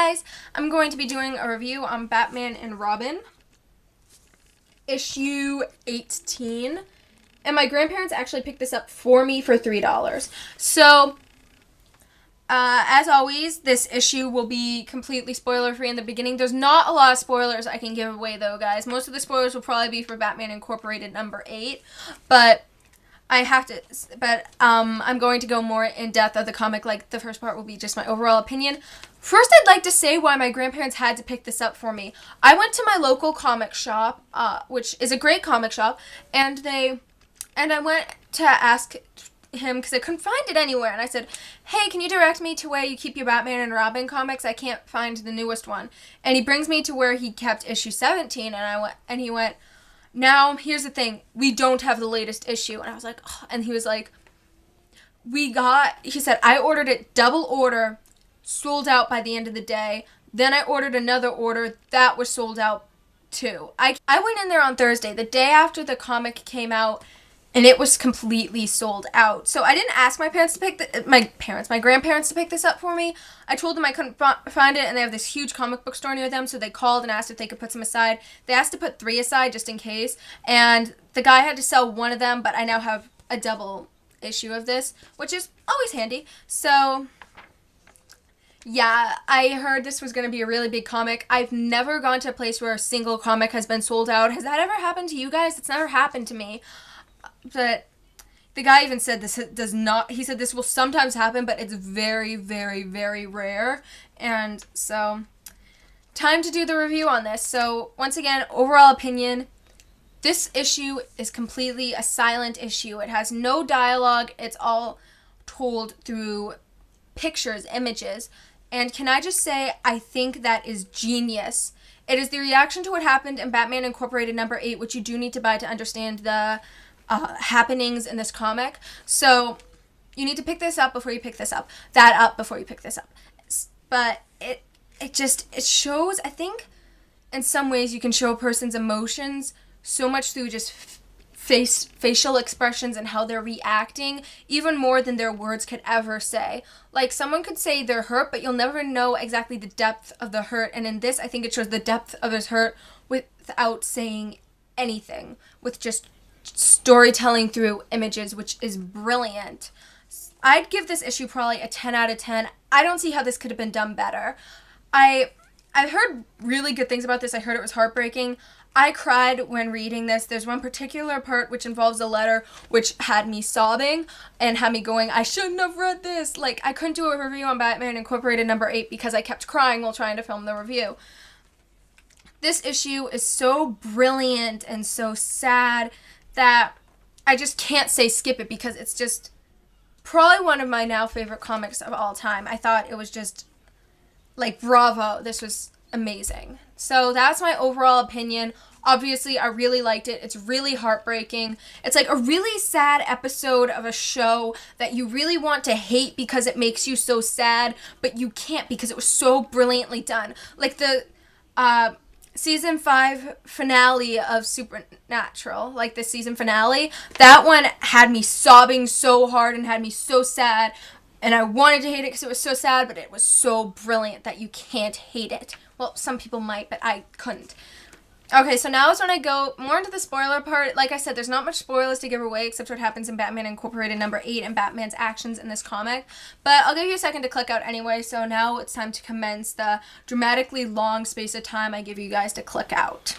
guys, I'm going to be doing a review on Batman and Robin, issue 18, and my grandparents actually picked this up for me for $3. So, as always, this issue will be completely spoiler-free in the beginning. There's not a lot of spoilers I can give away, though, guys. Most of the spoilers will probably be for Batman Incorporated number 8, but I'm going to go more in depth of the comic. Like, the first part will be just my overall opinion. First, I'd like to say why my grandparents had to pick this up for me. I went to my local comic shop, which is a great comic shop, and I went to ask him because I couldn't find it anywhere, and I said, hey, can you direct me to where you keep your Batman and Robin comics? I can't find the newest one. And he brings me to where he kept issue 17, and he went, now, here's the thing, we don't have the latest issue. And I was like, oh. And he was like, he said, I ordered it double order, sold out by the end of the day. Then I ordered another order, that was sold out too. I went in there on Thursday, the day after the comic came out, and it was completely sold out. So I didn't ask my grandparents to pick this up for me. I told them I couldn't find it, and they have this huge comic book store near them, so they called and asked if they could put some aside. They asked to put 3 aside just in case, and the guy had to sell one of them, but I now have a double issue of this, which is always handy. So, yeah, I heard this was going to be a really big comic. I've never gone to a place where a single comic has been sold out. Has that ever happened to you guys? It's never happened to me. But the guy even said this does not, he said this will sometimes happen, but it's very, very, very rare. And so, time to do the review on this. So, once again, overall opinion, this issue is completely a silent issue. It has no dialogue. It's all told through pictures, images. And can I just say, I think that is genius. It is the reaction to what happened in Batman Incorporated number 8, which you do need to buy to understand the happenings in this comic. So you need to pick this up before you pick this up. That up before you pick this up. But it shows, I think, in some ways you can show a person's emotions so much through just facial expressions and how they're reacting, even more than their words could ever say. Like, someone could say they're hurt, but you'll never know exactly the depth of the hurt. And in this, I think it shows the depth of his hurt without saying anything, with just storytelling through images, which is brilliant. I'd give this issue probably a 10 out of 10. I don't see how this could have been done better. I've heard really good things about this. I heard it was heartbreaking. I cried when reading this. There's one particular part which involves a letter which had me sobbing and had me going, I shouldn't have read this. Like, I couldn't do a review on Batman Incorporated number 8 because I kept crying while trying to film the review. This issue is so brilliant and so sad that I just can't say skip it because it's just probably one of my now favorite comics of all time. I thought it was just, like, bravo. This was amazing. So that's my overall opinion. Obviously, I really liked it. It's really heartbreaking. It's like a really sad episode of a show that you really want to hate because it makes you so sad, but you can't because it was so brilliantly done. Like the season 5 finale of Supernatural, like the season finale, that one had me sobbing so hard and had me so sad, and I wanted to hate it because it was so sad, but it was so brilliant that you can't hate it. Well, some people might, but I couldn't. Okay, so now is when I go more into the spoiler part. Like I said, there's not much spoilers to give away except what happens in Batman Incorporated number 8 and Batman's actions in this comic. But I'll give you a second to click out anyway, so now it's time to commence the dramatically long space of time I give you guys to click out.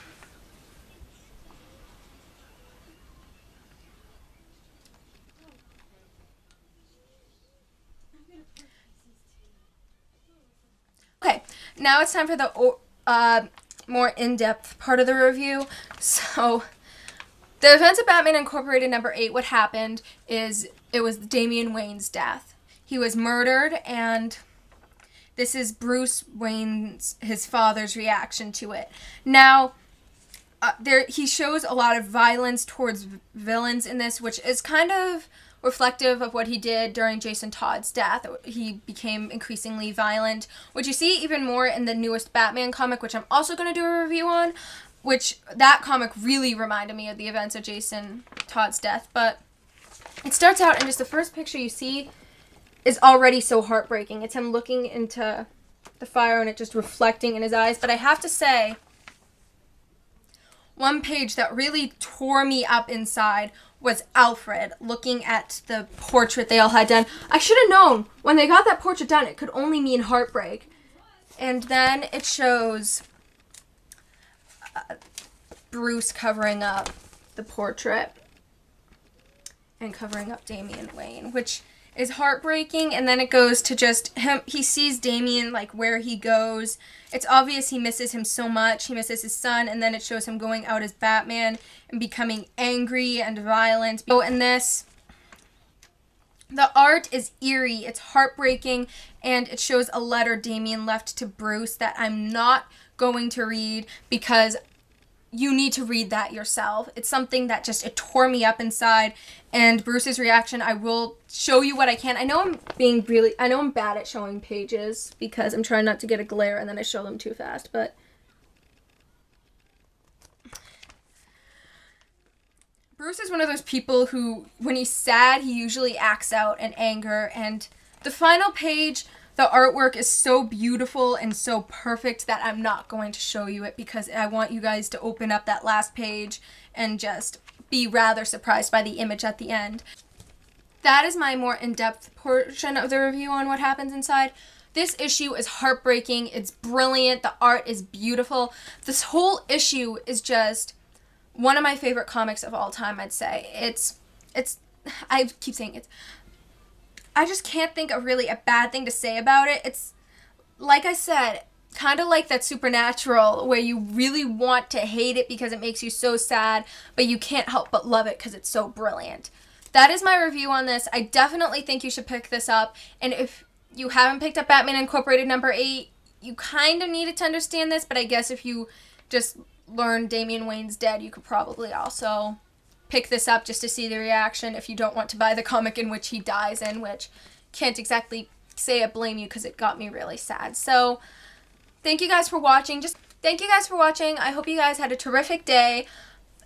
Okay, now it's time for the more in-depth part of the review. So, the events of Batman Incorporated number 8, what happened is it was Damian Wayne's death. He was murdered, and this is Bruce Wayne's, his father's reaction to it. Now, he shows a lot of violence towards villains in this, which is kind of reflective of what he did during Jason Todd's death. He became increasingly violent, which you see even more in the newest Batman comic, which I'm also going to do a review on, which that comic really reminded me of the events of Jason Todd's death. But it starts out, and just the first picture you see is already so heartbreaking. It's him looking into the fire and it just reflecting in his eyes. But I have to say, one page that really tore me up inside was Alfred looking at the portrait they all had done. I should have known when they got that portrait done it could only mean heartbreak. And then it shows Bruce covering up the portrait and covering up Damian Wayne, which is heartbreaking. And then it goes to just him. He sees Damian, like, where he goes. It's obvious he misses him so much. He misses his son. And then it shows him going out as Batman and becoming angry and violent. Oh, and this, the art is eerie. It's heartbreaking. And it shows a letter Damian left to Bruce that I'm not going to read because you need to read that yourself. It's something that just, it tore me up inside. And Bruce's reaction, I will show you what I can. I know I'm bad at showing pages because I'm trying not to get a glare and then I show them too fast, but Bruce is one of those people who, when he's sad, he usually acts out in anger. And the final page, the artwork is so beautiful and so perfect that I'm not going to show you it because I want you guys to open up that last page and just be rather surprised by the image at the end. That is my more in-depth portion of the review on what happens inside. This issue is heartbreaking. It's brilliant. The art is beautiful. This whole issue is just one of my favorite comics of all time, I'd say. I keep saying it's, I just can't think of really a bad thing to say about it. It's, like I said, kind of like that Supernatural where you really want to hate it because it makes you so sad, but you can't help but love it because it's so brilliant. That is my review on this. I definitely think you should pick this up. And if you haven't picked up Batman Incorporated #8, you kind of needed to understand this, but I guess if you just learned Damian Wayne's dead, you could probably also pick this up just to see the reaction if you don't want to buy the comic in which he dies in, which can't exactly say I blame you because it got me really sad. So thank you guys for watching. I hope you guys had a terrific day.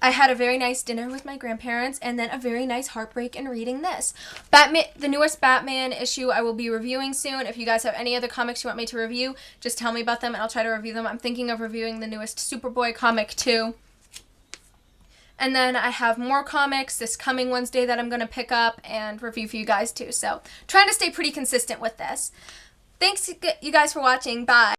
I had a very nice dinner with my grandparents and then a very nice heartbreak in reading this. The newest Batman issue I will be reviewing soon. If you guys have any other comics you want me to review, just tell me about them and I'll try to review them. I'm thinking of reviewing the newest Superboy comic too. And then I have more comics this coming Wednesday that I'm going to pick up and review for you guys too. So trying to stay pretty consistent with this. Thanks you guys for watching. Bye.